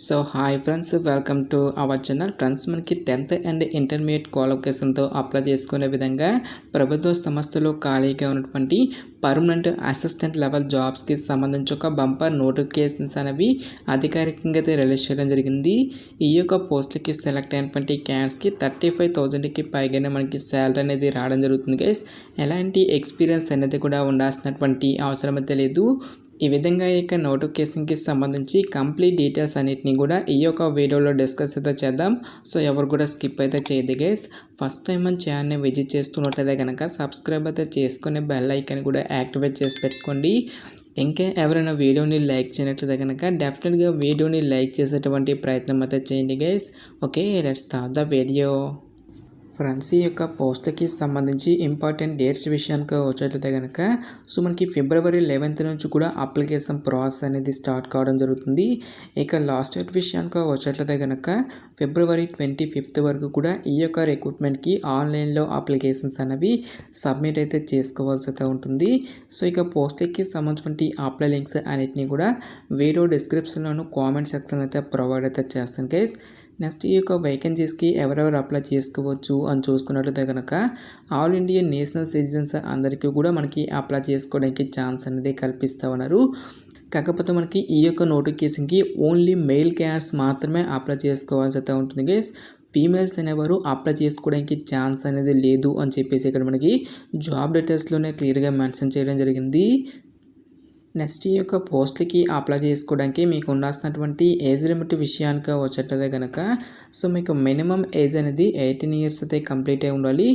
So hi friends, welcome to our channel. Friends, మనకి 10th and intermediate క్వాలిఫికేషన్తో apply చేసుకునే విధంగా ప్రభుత్వ సంస్థలో ఖాళీగా ఉన్నటువంటి పర్మనెంట్ అసిస్టెంట్ లెవెల్ జాబ్స్కి సంబంధించి ఒక బంపర్ నోటిఫికేషన్స్ అనేవి అధికారికంగా అయితే రిలీజ్ చేయడం జరిగింది. ఈ యొక్క పోస్టులకి సెలెక్ట్ అయినటువంటి క్యాండిడేట్స్కి 35,000కి పైగానే మనకి శాలరీ అనేది రావడం జరుగుతుంది గైస్. ఎలాంటి ఎక్స్పీరియన్స్ అనేది కూడా ఉండాల్సినటువంటి అవసరం అయితే లేదు. ఈ విధంగా ఈ యొక్క నోటిఫికేషన్కి సంబంధించి కంప్లీట్ డీటెయిల్స్ అన్నిటిని కూడా ఈ యొక్క వీడియోలో డిస్కస్ అయితే చేద్దాం. సో ఎవరు కూడా స్కిప్ అయితే చేయదు గైస్. ఫస్ట్ టైం మన ఛానల్ని విజిట్ చేస్తున్నట్లయితే కనుక సబ్స్క్రైబ్ అయితే చేసుకుని బెల్ ఐకాన్ కూడా యాక్టివేట్ చేసి పెట్టుకోండి. ఇంకా ఎవరైనా వీడియోని లైక్ చేయనట్లయితే కనుక డెఫినెట్గా వీడియోని లైక్ చేసేటువంటి ప్రయత్నం అయితే చేయండి guys. Okay, let's start the video. Friends, ఈ యొక్క పోస్ట్కి సంబంధించి ఇంపార్టెంట్ డేట్స్ విషయానికి వచ్చేట్లయితే కనుక మనకి February 11th నుంచి కూడా అప్లికేషన్ ప్రాసెస్ అనేది స్టార్ట్ కావడం జరుగుతుంది. ఇక లాస్ట్ డేట్ విషయానికి వచ్చేట్లయితే కనుక February 25th వరకు కూడా ఈ యొక్క రిక్రూట్మెంట్కి ఆన్లైన్లో అప్లికేషన్స్ అనేవి సబ్మిట్ అయితే చేసుకోవాల్సి అయితే ఉంటుంది. సో ఇక పోస్ట్కి సంబంధించిన అప్లై లింక్స్ అన్నిటిని కూడా వీడియో డిస్క్రిప్షన్లోను కామెంట్ సెక్షన్ అయితే ప్రొవైడ్ అయితే చేస్తాను గైస్. నెక్స్ట్, ఈ యొక్క వేకెన్సీస్కి ఎవరెవరు అప్లై చేసుకోవచ్చు అని చూసుకున్నట్లయితే కనుక ఆల్ ఇండియా నేషనల్ సిటిజన్స్ అందరికీ కూడా మనకి అప్లై చేసుకోవడానికి ఛాన్స్ అనేది కల్పిస్తూ ఉన్నారు. కాకపోతే మనకి ఈ యొక్క నోటిఫికేషన్కి ఓన్లీ మెయిల్ క్యాండిడేట్స్ మాత్రమే అప్లై చేసుకోవాల్సి అయితే ఉంటుంది గైస్. ఫీమేల్స్ అనేవారు అప్లై చేసుకోవడానికి ఛాన్స్ అనేది లేదు అని చెప్పేసి ఇక్కడ మనకి జాబ్ డీటెయిల్స్లోనే క్లియర్గా మెన్షన్ చేయడం జరిగింది. నెక్స్ట్, ఈ యొక్క పోస్ట్కి అప్లై చేసుకోవడానికి మీకు ఉండాల్సినటువంటి ఏజ్ లిమిట్ విషయానికి వచ్చేటదే కనుక మీకు మినిమం ఏజ్ అనేది 18 years అయితే కంప్లీట్ అయి ఉండాలి.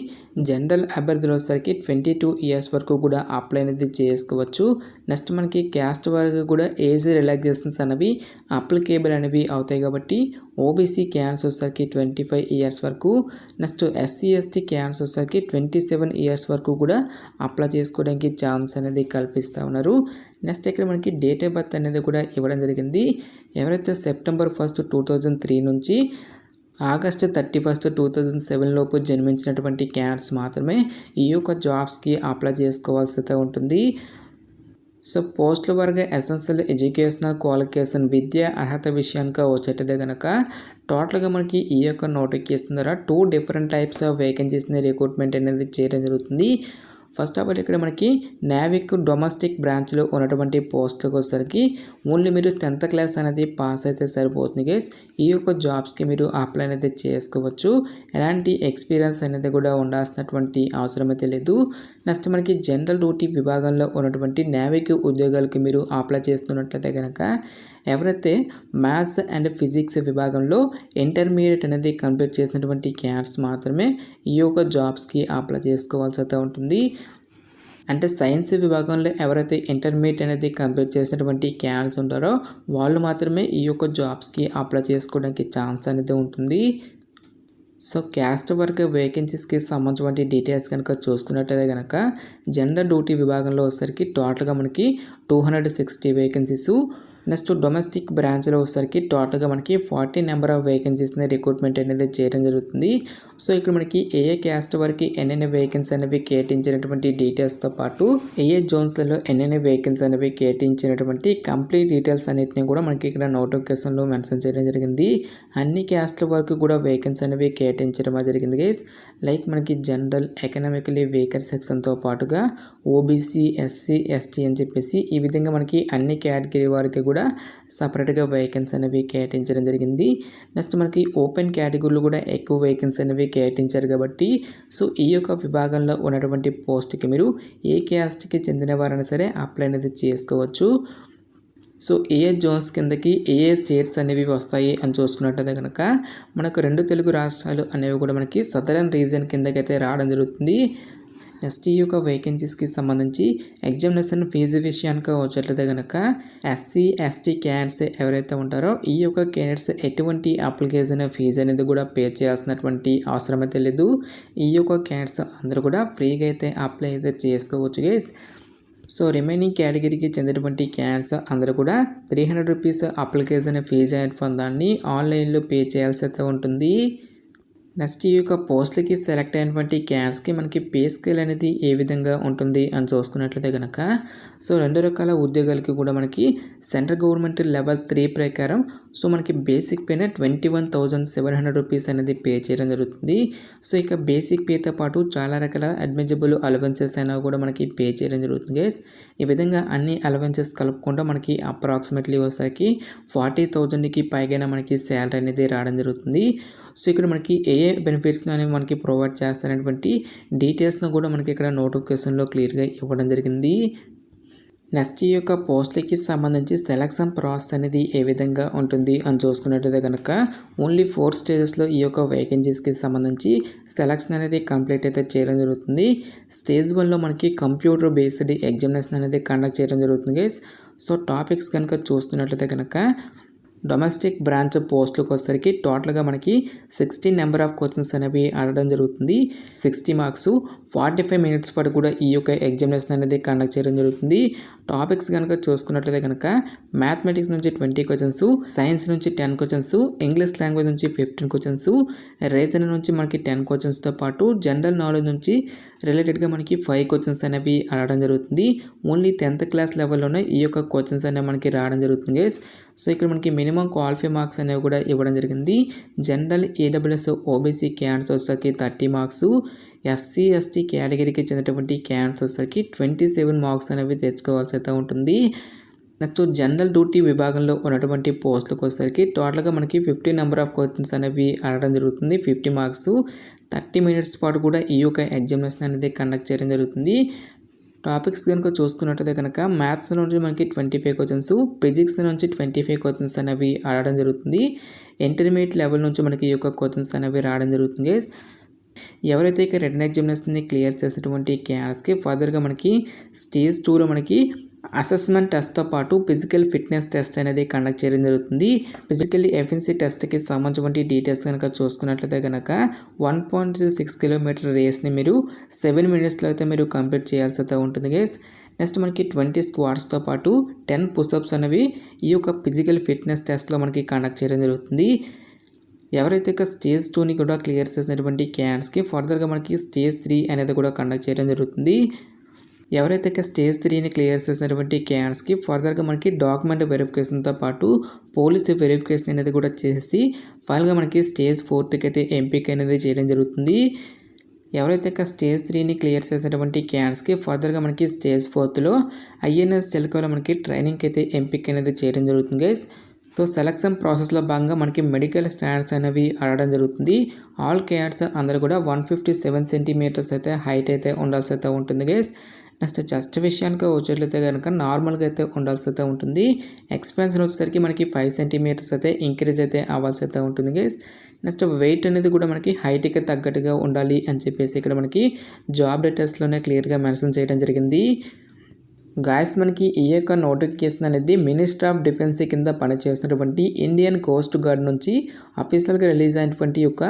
జనరల్ అభ్యర్థులు వచ్చేసరికి 22 years వరకు కూడా అప్లై అనేది చేసుకోవచ్చు. నెక్స్ట్, మనకి క్యాస్ట్ వరకు కూడా ఏజ్ రిలాక్సేషన్స్ అనేవి అప్లికేబుల్ అనేవి అవుతాయి కాబట్టి ఓబీసీ క్యాన్స్ వచ్చేసరికి 25 years వరకు, నెక్స్ట్ ఎస్సీ ఎస్టీ క్యాన్స్ వచ్చేసరికి 27 years వరకు కూడా అప్లై చేసుకోవడానికి ఛాన్స్ అనేది కల్పిస్తూ ఉన్నారు. నెక్స్ట్, ఇక్కడ మనకి డేట్ ఆఫ్ బర్త్ అనేది కూడా ఇవ్వడం జరిగింది. ఎవరైతే September 1st, 2003 నుంచి August 31st, 2007 లోపు జన్మించినటువంటి క్యాండిడేట్స్ మాత్రమే ఈ యొక్క జాబ్స్కి అప్లై చేసుకోవాల్సి అయితే ఉంటుంది. సో పోస్టుల వరకు ఎసెన్షియల్ ఎడ్యుకేషనల్ క్వాలిఫికేషన్ విద్య అర్హత విషయానికి వచ్చేటదే కనుక టోటల్గా మనకి ఈ యొక్క నోటిఫికేషన్ ద్వారా 2 different types ఆఫ్ వేకెన్సీస్ని రిక్రూట్మెంట్ అనేది చేయడం జరుగుతుంది. ఫస్ట్ ఆఫ్ ఆల్ ఇక్కడ మనకి నావిక్ డొమెస్టిక్ బ్రాంచ్లో ఉన్నటువంటి పోస్టులకు వచ్చేసరికి ఓన్లీ మీరు 10th class అనేది పాస్ అయితే సరిపోతుంది గైస్. ఈ యొక్క జాబ్స్కి మీరు అప్లై అనేది చేసుకోవచ్చు. ఎలాంటి ఎక్స్పీరియన్స్ అనేది కూడా ఉండాల్సినటువంటి అవసరం అయితే లేదు. నెక్స్ట్, మనకి జనరల్ డ్యూటీ విభాగంలో ఉన్నటువంటి నావిక్ ఉద్యోగాలకి మీరు అప్లై చేస్తున్నట్లయితే కనుక ఎవరైతే మ్యాథ్స్ అండ్ ఫిజిక్స్ విభాగంలో ఇంటర్మీడియట్ అనేది కంప్లీట్ చేసినటువంటి క్యాండిడేట్స్ మాత్రమే ఈ యొక్క జాబ్స్కి అప్లై చేసుకోవాల్సి అయితే ఉంటుంది. అంటే సైన్స్ విభాగంలో ఎవరైతే ఇంటర్మీడియట్ అనేది కంప్లీట్ చేసినటువంటి క్యాండిడేట్స్ ఉంటారో వాళ్ళు మాత్రమే ఈ యొక్క జాబ్స్కి అప్లై చేసుకోవడానికి ఛాన్స్ అనేది ఉంటుంది. సో క్యాస్ట్ వర్క్ వేకెన్సీస్కి సంబంధించిన డీటెయిల్స్ కనుక చూసుకున్నట్లయితే కనుక జనరల్ డ్యూటీ విభాగంలో వచ్చేసరికి టోటల్గా మనకి 260 వేకెన్సీస్. నెక్స్ట్, డొమెస్టిక్ బ్రాంచ్లో వచ్చేసరికి టోటల్గా మనకి 40 నెంబర్ ఆఫ్ వేకెన్సీస్ని రిక్రూట్మెంట్ అనేది చేయడం జరుగుతుంది. సో ఇక్కడ మనకి ఏ క్యాస్ట్ వరకు ఎన్నెన్ని వేకెన్సీ అనేవి కేటాయించినటువంటి డీటెయిల్స్తో పాటు ఏ జోన్స్లలో ఎన్నెన్ని వేకెన్సీ అనేవి కేటాయించినటువంటి కంప్లీట్ డీటెయిల్స్ అన్నిటిని కూడా మనకి ఇక్కడ నోటిఫికేషన్లో మెన్షన్ చేయడం జరిగింది. అన్ని క్యాస్ట్ల వరకు కూడా వేకెన్సీ అనేవి కేటాయించడం జరిగింది గైస్. లైక్ మనకి జనరల్, ఎకనామికలీ వీకర్ సెక్షన్తో పాటుగా ఓబీసీ, ఎస్సీ, ఎస్టీ అని చెప్పేసి ఈ విధంగా మనకి అన్ని కేటగిరీ వారికి కూడా సపరేట్గా వేకెన్సీ అనేవి కేటాయించడం జరిగింది. నెక్స్ట్, మనకి ఓపెన్ కేటగిరీలో కూడా ఎక్కువ వేకెన్సీ అనేవి కేటాయించారు కాబట్టి సో ఈ యొక్క విభాగంలో ఉన్నటువంటి పోస్ట్కి మీరు ఏ క్యాస్ట్కి చెందిన వారైనా సరే అప్లై అనేది చేసుకోవచ్చు. సో ఏ జోన్స్ కిందకి ఏ స్టేట్స్ అనేవి వస్తాయి అని చూసుకున్నట్టయితే కనుక మనకు 2 తెలుగు రాష్ట్రాలు అనేవి కూడా మనకి సదరన్ రీజియన్ కిందకైతే రావడం జరుగుతుంది. నెక్స్ట్, ఈ యొక్క వేకెన్సీస్కి సంబంధించి ఎగ్జామినేషన్ ఫీజు విషయానికి వచ్చేట్లయితే కనుక ఎస్సీ ఎస్టీ క్యాండిడేట్స్ ఎవరైతే ఉంటారో ఈ యొక్క క్యాండిడేట్స్ ఎటువంటి అప్లికేషన్ ఫీజు అనేది కూడా పే చేయాల్సినటువంటి అవసరం అయితే లేదు. ఈ యొక్క క్యాండిడేట్స్ అందరూ కూడా ఫ్రీగా అయితే అప్లై అయితే చేసుకోవచ్చు గైస్. సో రిమైనింగ్ కేటగిరీకి చెందినటువంటి క్యాండిడేట్స్ అందరూ కూడా 300 rupees అప్లికేషన్ ఫీజు అనేది పొందాన్ని ఆన్లైన్లో పే చేయాల్సి అయితే ఉంటుంది. నెక్స్ట్, ఈ యొక్క పోస్టులకి సెలెక్ట్ అయినటువంటి క్యాండిడేట్స్కి మనకి పే స్కేల్ అనేది ఏ విధంగా ఉంటుంది అని చూసుకున్నట్లయితే కనుక సో 2 రకాల ఉద్యోగాలకి కూడా మనకి సెంట్రల్ గవర్నమెంట్ లెవెల్ 3 ప్రకారం సో మనకి బేసిక్ పేనే 21,700 రూపీస్ అనేది పే చేయడం జరుగుతుంది. సో ఇక బేసిక్ పేతో పాటు చాలా రకాల అడ్మిజబుల్ అలవెన్సెస్ అయినా కూడా మనకి పే చేయడం జరుగుతుంది గైస్. ఈ విధంగా అన్ని అలవెన్సెస్ కలుపుకుంటూ మనకి అప్రాక్సిమేట్లీ వచ్చేసరికి 40,000కి పైగా మనకి శాలరీ అనేది రావడం జరుగుతుంది. సో ఇక్కడ మనకి ఏ బెనిఫిట్స్ అనేవి మనకి ప్రొవైడ్ చేస్తారనేటువంటి డీటెయిల్స్ను కూడా మనకి ఇక్కడ నోటిఫికేషన్లో క్లియర్గా ఇవ్వడం జరిగింది. నెక్స్ట్ ఈ యొక్క పోస్టులకి సంబంధించి సెలక్షన్ ప్రాసెస్ అనేది ఏ విధంగా ఉంటుంది అని చూసుకున్నట్టయితే కనుక ఓన్లీ 4 స్టేజెస్లో ఈ యొక్క వేకెన్సీస్కి సంబంధించి సెలక్షన్ అనేది కంప్లీట్ అయితే చేయడం జరుగుతుంది. స్టేజ్ 1లో మనకి కంప్యూటర్ బేస్డ్ ఎగ్జామినేషన్ అనేది కండక్ట్ చేయడం జరుగుతుంది గైస్. సో టాపిక్స్ కనుక చూస్తున్నట్లయితే కనుక డొమెస్టిక్ బ్రాంచ్ పోస్టులకు వచ్చేసరికి టోటల్గా మనకి 16 నెంబర్ ఆఫ్ క్వశ్చన్స్ అనేవి అడగడం జరుగుతుంది. 60 మార్క్స్ 45 మినిట్స్ పాటు కూడా ఈ యొక్క ఎగ్జామినేషన్ అనేది కండక్ట్ చేయడం జరుగుతుంది. టాపిక్స్ కనుక చూసుకున్నట్లయితే కనుక మ్యాథమెటిక్స్ నుంచి 20 క్వశ్చన్స్, సైన్స్ నుంచి 10 క్వశ్చన్స్, ఇంగ్లీష్ లాంగ్వేజ్ నుంచి 15 క్వశ్చన్స్, రీజనింగ్ నుంచి మనకి 10 క్వశ్చన్స్తో పాటు జనరల్ నాలెడ్జ్ నుంచి రిలేటెడ్గా మనకి 5 క్వశ్చన్స్ అనేవి అడగడం జరుగుతుంది. ఓన్లీ 10th క్లాస్ లెవెల్లోనే ఈ యొక్క క్వశ్చన్స్ అనేవి మనకి రావడం జరుగుతుంది గైస్. సో ఇక్కడ మనకి మినిమం క్వాలిఫై మార్క్స్ అనేవి కూడా ఇవ్వడం జరిగింది. జనరల్ ఈడబ్ల్యూఎస్ ఓబీసీ క్యాండిడేట్స్ వచ్చేసరికి 30 మార్క్స్, ఎస్సీ ఎస్టీ కేటగిరీకి చెందినటువంటి క్యాండిడేట్స్ వచ్చేసరికి 27 మార్క్స్ అనేవి తెచ్చుకోవాల్సి అయితే ఉంటుంది. నెక్స్ట్ జనరల్ డ్యూటీ విభాగంలో ఉన్నటువంటి పోస్టులకు వచ్చేసరికి టోటల్గా మనకి 50 నెంబర్ ఆఫ్ క్వశ్చన్స్ అనేవి అడగడం జరుగుతుంది. 50 మార్క్స్ 30 మినిట్స్ పాటు కూడా ఈ యొక్క ఎగ్జామినేషన్ అనేది కండక్ట్ చేయడం జరుగుతుంది. టాపిక్స్ కనుక చూసుకున్నట్టయితే కనుక మ్యాథ్స్ నుంచి మనకి 25 క్వశ్చన్స్, ఫిజిక్స్ నుంచి 25 క్వశ్చన్స్ అనేవి ఆడడం జరుగుతుంది. ఇంటర్మీడియట్ లెవెల్ నుంచి మనకి ఈ యొక్క క్వశ్చన్స్ అనేవి రావడం జరుగుతుంది. ఎవరైతే ఇక రిటన్ ఎగ్జామినేషన్ని క్లియర్ చేసేటువంటి క్యాండిడేట్స్కి ఫర్దర్గా మనకి స్టేజ్ 2లో మనకి అసెస్మెంట్ టెస్ట్తో పాటు ఫిజికల్ ఫిట్నెస్ టెస్ట్ అనేది కండక్ట్ చేయడం జరుగుతుంది. ఫిజికల్లీ ఎఫిషియన్సీ టెస్ట్కి సంబంధించిన డీటెయిల్స్ కనుక చూసుకున్నట్లయితే కనుక 1.6 కిలోమీటర్ రేస్ని మీరు 7 మినిట్స్లో అయితే మీరు కంప్లీట్ చేయాల్సి అయితే ఉంటుంది గైస్. నెక్స్ట్ మనకి 20 స్క్వాట్స్తో పాటు 10 పుషప్స్ అనేవి ఈ యొక్క ఫిజికల్ ఫిట్నెస్ టెస్ట్లో మనకి కండక్ట్ చేయడం జరుగుతుంది. ఎవరైతే ఇక స్టేజ్ 2ని కూడా క్లియర్ చేసినటువంటి క్యాండిడేట్స్కి ఫర్దర్గా మనకి స్టేజ్ 3 అనేది కూడా కండక్ట్ చేయడం జరుగుతుంది. ఎవరైతే ఇక స్టేజ్ 3ని క్లియర్ చేసినటువంటి క్యాండిడేట్స్కి ఫర్దర్గా మనకి డాక్యుమెంట్ వెరిఫికేషన్తో పాటు పోలీస్ వెరిఫికేషన్ అనేది కూడా చేసి ఫైనల్గా మనకి స్టేజ్ 4కి అయితే ఎంపిక అనేది చేయడం జరుగుతుంది. ఎవరైతే ఇక స్టేజ్ 3ని క్లియర్ చేసేటువంటి క్యాండిడేట్స్కి ఫర్దర్గా మనకి స్టేజ్ 4లో ఐఎన్ఎస్ సెల్కోలో మనకి ట్రైనింగ్కి అయితే ఎంపిక అనేది చేయడం జరుగుతుంది గైస్. సో సెలక్షన్ ప్రాసెస్లో భాగంగా మనకి మెడికల్ స్టాండర్డ్స్ అనేవి అడగడం జరుగుతుంది. ఆల్ క్యాండిడేట్స్ అందరూ కూడా 157 సెంటీమీటర్స్ అయితే హైట్ అయితే ఉండాల్సి అయితే ఉంటుంది గైస్. నెక్స్ట్ చెస్ట్ విషయానికి వచ్చేట్లయితే కనుక నార్మల్గా అయితే ఉండాల్సి అయితే ఉంటుంది. ఎక్స్పెన్షన్ వచ్చేసరికి మనకి 5 సెంటీమీటర్స్ అయితే ఇంక్రీజ్ అయితే అవ్వాల్సి అయితే ఉంటుంది గైస్. నెక్స్ట్ వెయిట్ అనేది కూడా మనకి హైట్కి తగ్గట్టుగా ఉండాలి అని చెప్పేసి ఇక్కడ మనకి జాబ్ డీటెయిల్స్లోనే క్లియర్గా మెన్షన్ చేయడం జరిగింది. గాయస్ మనకి ఈ యొక్క నోటిఫికేషన్ అనేది మినిస్టర్ ఆఫ్ డిఫెన్స్ కింద పనిచేస్తున్నటువంటి ఇండియన్ కోస్ట్ గార్డ్ నుంచి అఫీషియల్గా రిలీజ్ అయినటువంటి యొక్క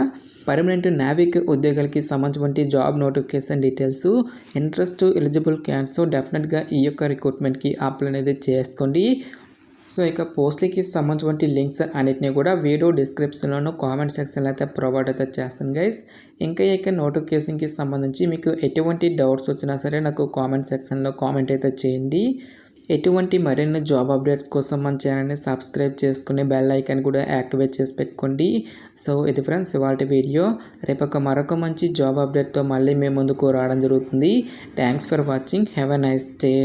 పర్మనెంట్ నావిక్ ఉద్యోగాలకి సంబంధించిన job notification details. Interest eligible candidates డెఫినెట్గా ఈ యొక్క రిక్రూట్మెంట్కి అప్లై అనేది చేసుకోండి. సో ఇక పోస్ట్లకి సంబంధించిన లింక్స్ అన్నిటిని కూడా వీడియో డిస్క్రిప్షన్లోనూ కామెంట్ సెక్షన్లో అయితే ప్రొవైడ్ అయితే చేస్తాను గైస్. ఇంకా ఇక నోటిఫికేషన్కి సంబంధించి మీకు ఎటువంటి డౌట్స్ వచ్చినా సరే నాకు కామెంట్ సెక్షన్లో కామెంట్ అయితే చేయండి. ఎటువంటి మరిన్ని జాబ్ అప్డేట్స్ కోసం మన ఛానల్ని సబ్స్క్రైబ్ చేసుకుని బెల్ ఐకాన్ కూడా యాక్టివేట్ చేసి పెట్టుకోండి. సో ఇది ఫ్రెండ్స్ ఇవాళ వీడియో. రేపు మరొక మంచి జాబ్ అప్డేట్తో మళ్ళీ మేము ముందుకు రావడం జరుగుతుంది. Thanks for watching. Have a nice day.